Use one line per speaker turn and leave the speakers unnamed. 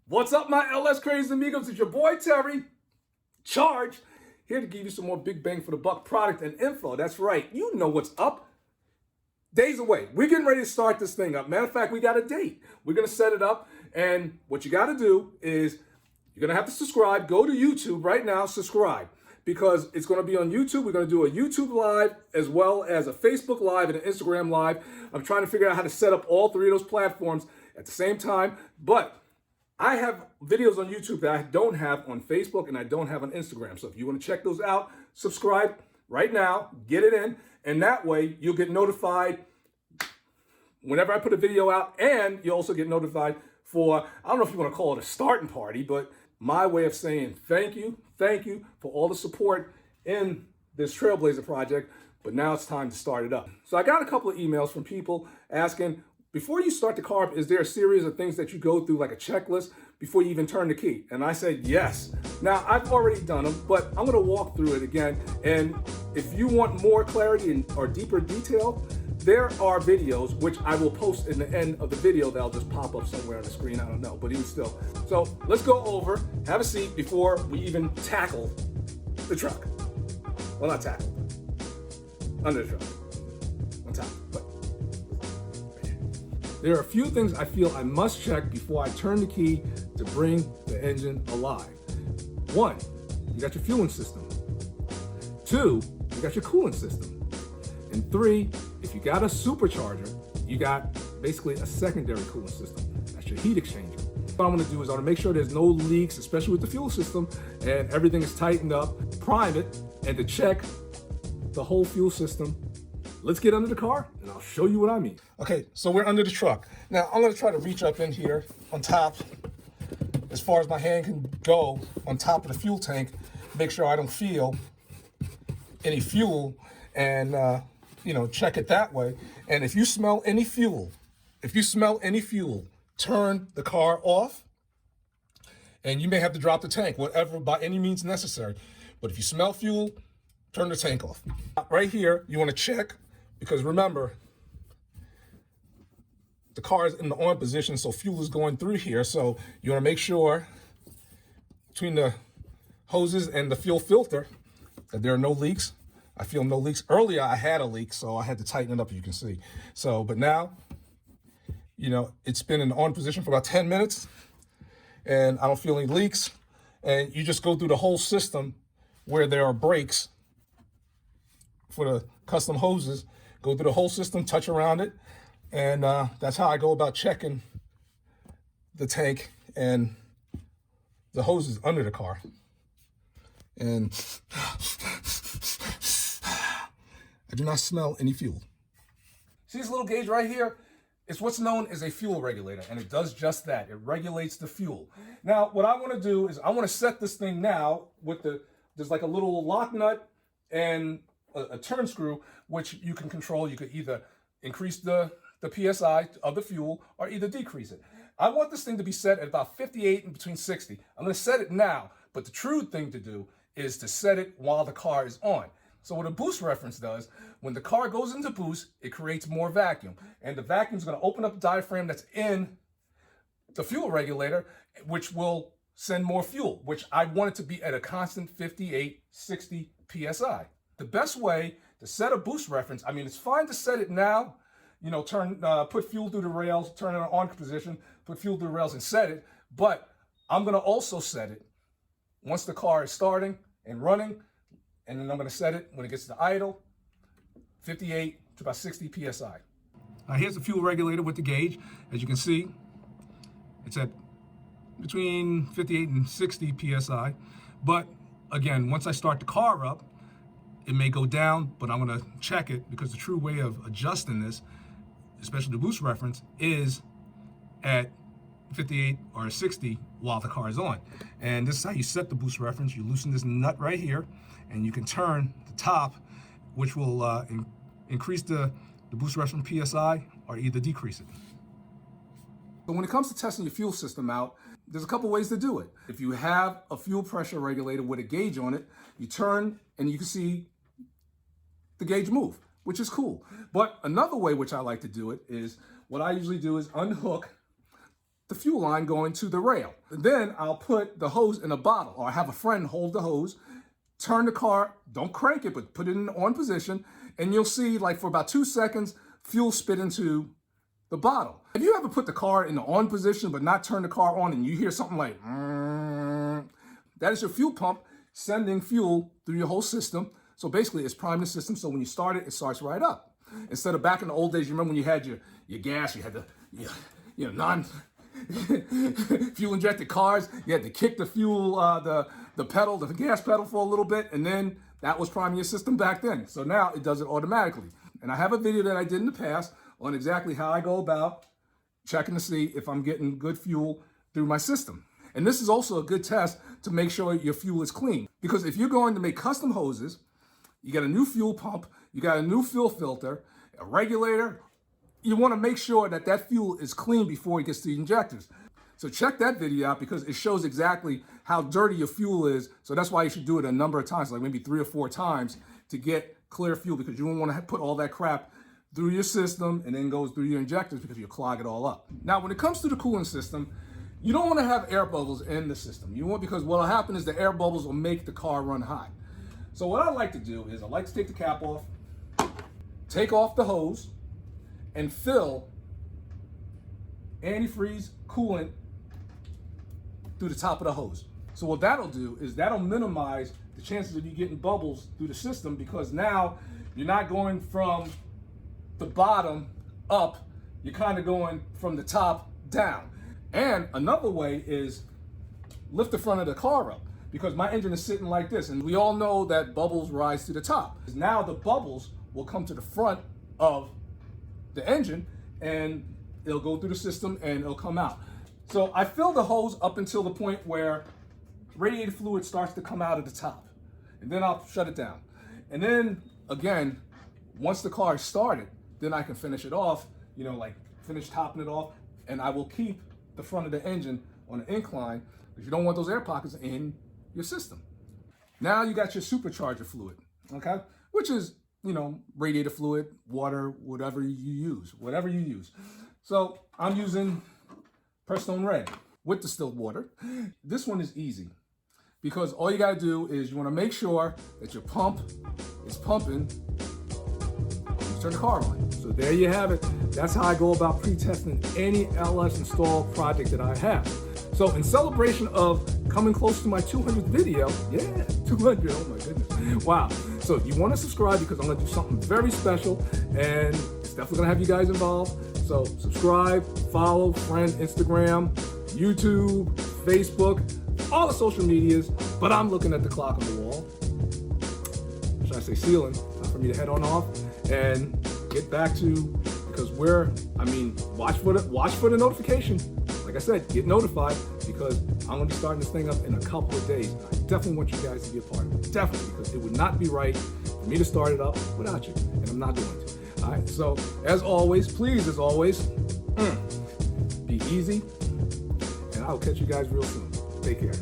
What's up, my LS crazy amigos? It's your boy Terry, Charge, here to give you some more big bang for the buck product and info. That's right, you know what's up. Days away. We're getting ready to start this thing up. Matter of fact, we got a date. We're going to set it up, and what you got to do is you're going to have to subscribe. Go to YouTube right now, subscribe, because it's going to be on YouTube. We're going to do a YouTube Live as well as a Facebook Live and an Instagram Live. I'm trying to figure out how to set up all three of those platforms at the same time, but I have videos on YouTube that I don't have on Facebook and I don't have on Instagram. So if you want to check those out, subscribe right now, get it in, and that way you'll get notified whenever I put a video out, and you'll also get notified for, I don't know if you want to call it a starting party, but my way of saying thank you for all the support in this Trailblazer project, but now it's time to start it up. So I got a couple of emails from people asking, before you start the car up, is there a series of things that you go through, like a checklist, before you even turn the key? And I said, yes. Now, I've already done them, but I'm gonna walk through it again. And if you want more clarity or deeper detail, there are videos, which I will post in the end of the video that'll just pop up somewhere on the screen, I don't know, but even still. So let's go over, have a seat before we even tackle the truck. Well, not tackle, under the truck, on top, but. There are a few things I feel I must check before I turn the key to bring the engine alive. 1, you got your fueling system. 2, you got your coolant system. And 3, if you got a supercharger, you got basically a secondary coolant system. That's your heat exchanger. What I'm gonna do is I'm gonna make sure there's no leaks, especially with the fuel system, and everything is tightened up, prime it, and to check the whole fuel system. Let's get under the car and I'll show you what I mean. Okay, so we're under the truck. Now I'm gonna try to reach up in here on top as far as my hand can go on top of the fuel tank, make sure I don't feel any fuel, and check it that way. And if you smell any fuel, turn the car off, and you may have to drop the tank, whatever, by any means necessary. But if you smell fuel, turn the tank off. Right here, you wanna check, because remember, the car is in the on position, so fuel is going through here. So you want to make sure between the hoses and the fuel filter that there are no leaks. I feel no leaks. Earlier I had a leak, so I had to tighten it up, as you can see. So, but now, it's been in the on position for about 10 minutes and I don't feel any leaks. And you just go through the whole system where there are brakes for the custom hoses. Go through the whole system, touch around it, and that's how I go about checking the tank and the hoses under the car. And I do not smell any fuel. See this little gauge right here? It's what's known as a fuel regulator, and it does just that. It regulates the fuel. Now, what I want to do is I want to set this thing now with there's like a little lock nut and a turn screw, which you can control. You could either increase the PSI of the fuel or either decrease it. I want this thing to be set at about 58 and between 60. I'm going to set it now, but the true thing to do is to set it while the car is on. So what a boost reference does, when the car goes into boost, it creates more vacuum. And the vacuum is going to open up the diaphragm that's in the fuel regulator, which will send more fuel, which I want it to be at a constant 58, 60 PSI. The best way to set a boost reference, I mean, it's fine to set it now, put fuel through the rails, turn it on position, put fuel through the rails and set it, but I'm gonna also set it once the car is starting and running, and then I'm gonna set it when it gets to idle, 58 to about 60 PSI. Here's the fuel regulator with the gauge. As you can see, it's at between 58 and 60 PSI, but again, once I start the car up, it may go down, but I'm gonna check it, because the true way of adjusting this, especially the boost reference, is at 58 or 60 while the car is on. And this is how you set the boost reference. You loosen this nut right here, and you can turn the top, which will increase the boost reference PSI or either decrease it. So when it comes to testing your fuel system out, there's a couple ways to do it. If you have a fuel pressure regulator with a gauge on it, you turn and you can see the gauge move, which is cool. But another way which I like to do it is, what I usually do is unhook the fuel line going to the rail. Then I'll put the hose in a bottle, or I have a friend hold the hose, turn the car, don't crank it, but put it in on position, and you'll see like for about 2 seconds, fuel spit into the bottle. Have you ever put the car in the on position but not turn the car on and you hear something like, that is your fuel pump sending fuel through your whole system. So basically it's priming the system, so when you start it, it starts right up. Instead of back in the old days, you remember when you had your gas, you had the non-fuel injected cars, you had to kick the fuel, the pedal, the gas pedal for a little bit, and then that was priming your system back then. So now it does it automatically. And I have a video that I did in the past on exactly how I go about checking to see if I'm getting good fuel through my system. And this is also a good test to make sure your fuel is clean. Because if you're going to make custom hoses, you got a new fuel pump, you got a new fuel filter, a regulator, you want to make sure that that fuel is clean before it gets to the injectors. So check that video out because it shows exactly how dirty your fuel is. So that's why you should do it a number of times, like maybe 3 or 4 times to get clear fuel, because you don't want to put all that crap through your system and then goes through your injectors because you'll clog it all up. Now, when it comes to the coolant system, you don't want to have air bubbles in the system. You want, because what will happen is the air bubbles will make the car run hot. So what I like to do is I like to take the cap off, take off the hose, and fill antifreeze coolant through the top of the hose. So what that'll do is that'll minimize the chances of you getting bubbles through the system, because now you're not going from the bottom up, you're kind of going from the top down. And another way is lift the front of the car up, because my engine is sitting like this, and we all know that bubbles rise to the top. Now the bubbles will come to the front of the engine and it'll go through the system and it'll come out. So I fill the hose up until the point where radiator fluid starts to come out of the top, and then I'll shut it down. And then again, once the car is started, then I can finish it off, like finish topping it off, and I will keep the front of the engine on an incline because you don't want those air pockets in your system. Now you got your supercharger fluid, okay? Which is, radiator fluid, water, whatever you use. So I'm using Prestone Red with distilled water. This one is easy because all you gotta do is you wanna make sure that your pump is pumping. You turn the car on. So there you have it. That's how I go about pre-testing any LS install project that I have. So in celebration of coming close to my 200th video, 200, oh my goodness, wow. So you wanna subscribe because I'm gonna do something very special, and it's definitely gonna have you guys involved. So subscribe, follow, friend, Instagram, YouTube, Facebook, all the social medias, but I'm looking at the clock on the wall. Should I say ceiling? Time for me to head on off and get back to, because watch for the notification. Like I said, get notified because I'm gonna be starting this thing up in a couple of days. I definitely want you guys to be a part of it, definitely, because it would not be right for me to start it up without you, and I'm not going to. All right, so as always, please, be easy, and I'll catch you guys real soon. Take care.